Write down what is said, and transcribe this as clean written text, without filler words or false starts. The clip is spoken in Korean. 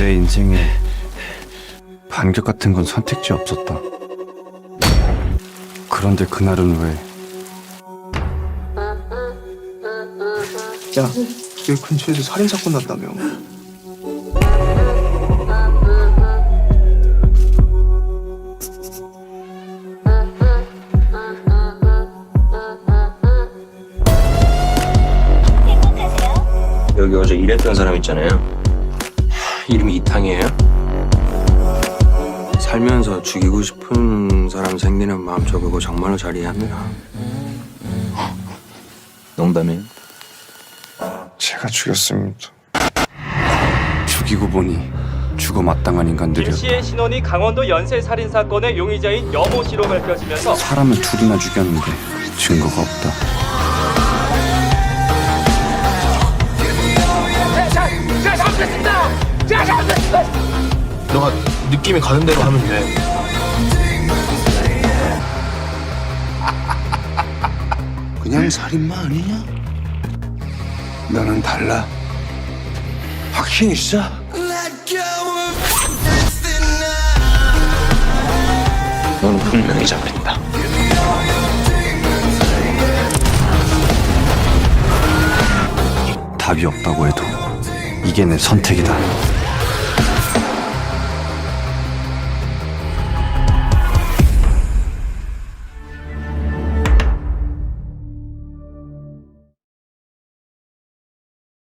내 인생에 반격 같은 건 선택지 없었다. 그런데 그날은 왜 야, 길 근처에서 살인사건 났다며. 여기 어제 일했던 사람 있잖아요. 이름이 이탕이에요? 살면서 죽이고 싶은 사람 생기는 마음 저 그거 정말로 잘 이해합니다. 농담이에요? 제가 죽였습니다. 죽이고 보니 죽어 마땅한 김 인간들이었다. 씨의 신원이 강원도 연쇄 살인 사건의 용의자인 여모 씨로 밝혀지면서 사람을 둘이나 죽였는데 증거가 없다. 너가 느낌이 가는 대로 하면 돼. 그냥 살인마 아니냐? 너는 달라. 확신 있어? 너는 분명히 잡힌다. 답이 없다고 해도 이게 내 선택이다.